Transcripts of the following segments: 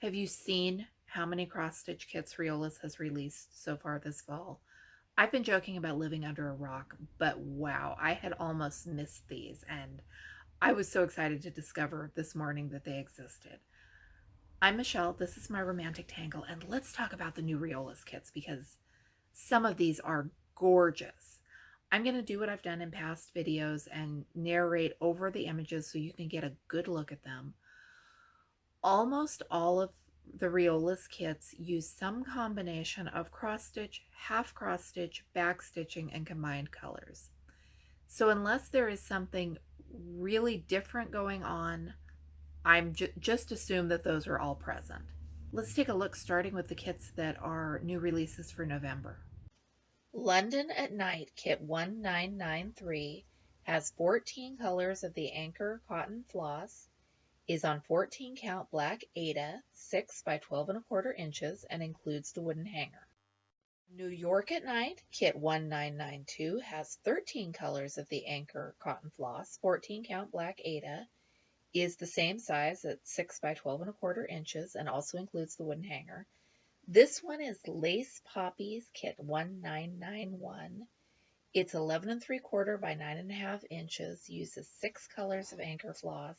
Have you seen how many cross stitch kits Riolis has released so far this fall? I've been joking about living under a rock, but wow, I had almost missed these, and I was so excited to discover this morning that they existed. I'm Michelle, this is my romantic tangle, and let's talk about the new Riolis kits because some of these are gorgeous. I'm going to do what I've done in past videos and narrate over the images so you can get a good look at them. Almost all of the Riolis kits use some combination of cross stitch, half cross stitch, back stitching, and combined colors. So unless there is something really different going on, I'm just assume that those are all present. Let's take a look starting with the kits that are new releases for November. London at Night Kit 1993 has 14 colors of the Anchor cotton floss, is on 14 count black Aida, 6 by 12 and a quarter inches, and includes the wooden hanger. New York at Night Kit 1992 has 13 colors of the Anchor cotton floss, 14 count black Aida, is the same size at 6 by 12 and a quarter inches, and also includes the wooden hanger. This one is Lace Poppies Kit 1991. It's 11 and 3/4 by 9.5 inches, uses 6 colors of Anchor floss,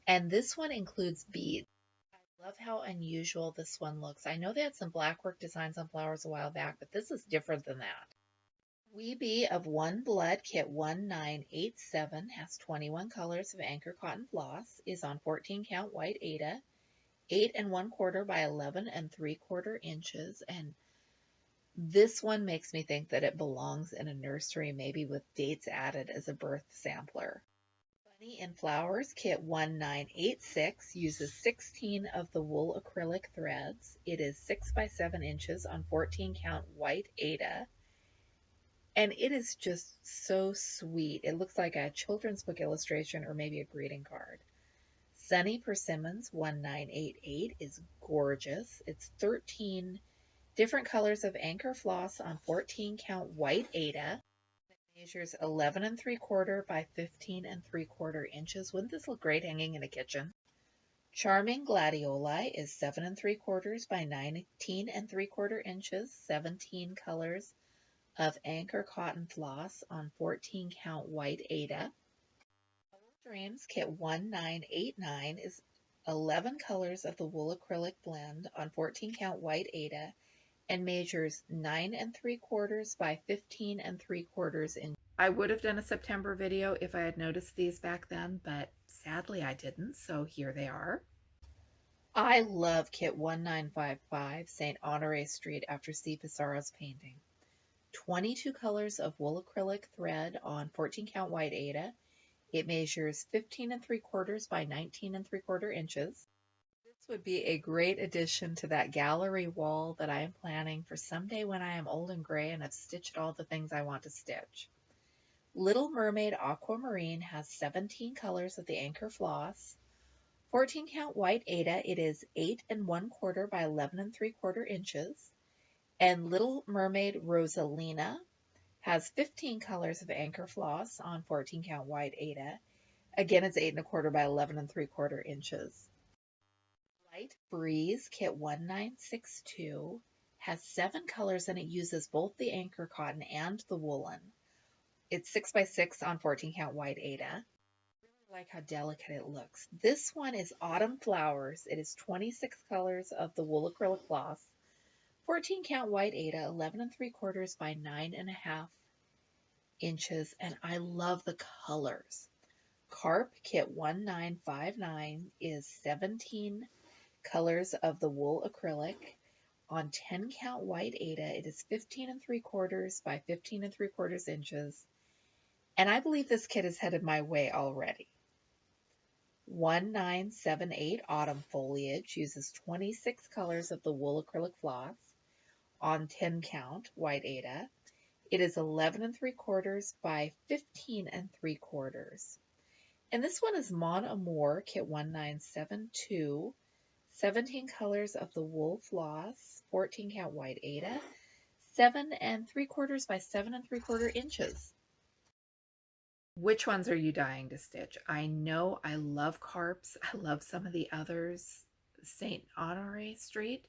and this one includes beads. I love how unusual this one looks. I know they had some blackwork designs on flowers a while back, but this is different than that. We Be of One Blood Kit 1987 has 21 colors of Anchor cotton floss, is on 14 count white Aida, 8 and 1/4 by 11 and 3/4 inches, and this one makes me think that it belongs in a nursery, maybe with dates added as a birth sampler. Bunny in Flowers Kit 1986 uses 16 of the wool acrylic threads. It is 6 by 7 inches on 14 count white Aida, and it is just so sweet. It looks like a children's book illustration or maybe a greeting card. Sunny Persimmons 1988 is gorgeous. It's 13 different colors of Anchor floss on 14 count white Aida. It measures 11 and 3/4 by 15 and 3/4 inches. Wouldn't this look great hanging in a kitchen? Charming Gladioli is 7 and 3/4 by 19 and 3/4 inches, 17 colors of Anchor cotton floss on 14 count white Aida. Dreams Kit 1989 is 11 colors of the wool acrylic blend on 14 count white Aida and measures 9 and 3/4 by 15 and 3/4 inches. I would have done a September video if I had noticed these back then, but sadly I didn't, so here they are. I love Kit 1955, St. Honore Street after C. Pissarro's painting. 22 colors of wool acrylic thread on 14 count white Aida. It measures 15 and 3/4 by 19 and 3/4 inches. This would be a great addition to that gallery wall that I am planning for someday when I am old and gray and have stitched all the things I want to stitch. Little Mermaid Aquamarine has 17 colors of the Anchor floss. 14 count white Aida, it is 8 and 1/4 by 11 and 3/4 inches. And Little Mermaid Rosalina has 15 colors of Anchor floss on 14 count white Aida. Again, it's 8 1/4 by 11 and 3/4 inches. Light Breeze Kit 1962 has 7 colors and it uses both the Anchor cotton and the woolen. It's 6 by 6 on 14 count white Aida. I really like how delicate it looks. This one is Autumn Flowers. It is 26 colors of the wool acrylic floss, 14 count white Aida, 11 and 3/4 by 9.5 inches, and I love the colors. Carp Kit 1959 is 17 colors of the wool acrylic on 10 count white Aida. It is 15 and 3/4 by 15 and 3/4 inches, and I believe this kit is headed my way already. 1978 Autumn Foliage uses 26 colors of the wool acrylic floss on 10 count white Aida. It is 11 and 3/4 by 15 and 3/4. And this one is Mon Amour Kit 1972, 17 colors of the wool floss, 14 count white Aida, 7 and 3/4 by 7 and 3/4 inches. Which ones are you dying to stitch? I know I love carps. I love some of the others. St. Honore Street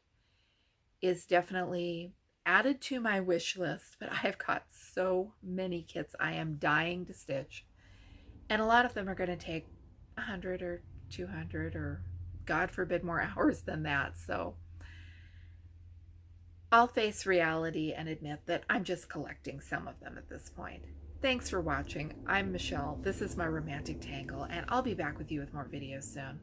is definitely added to my wish list, but I have got so many kits I am dying to stitch. And a lot of them are going to take 100 or 200 or, God forbid, more hours than that. So I'll face reality and admit that I'm just collecting some of them at this point. Thanks for watching. I'm Michelle. This is my romantic tangle, and I'll be back with you with more videos soon.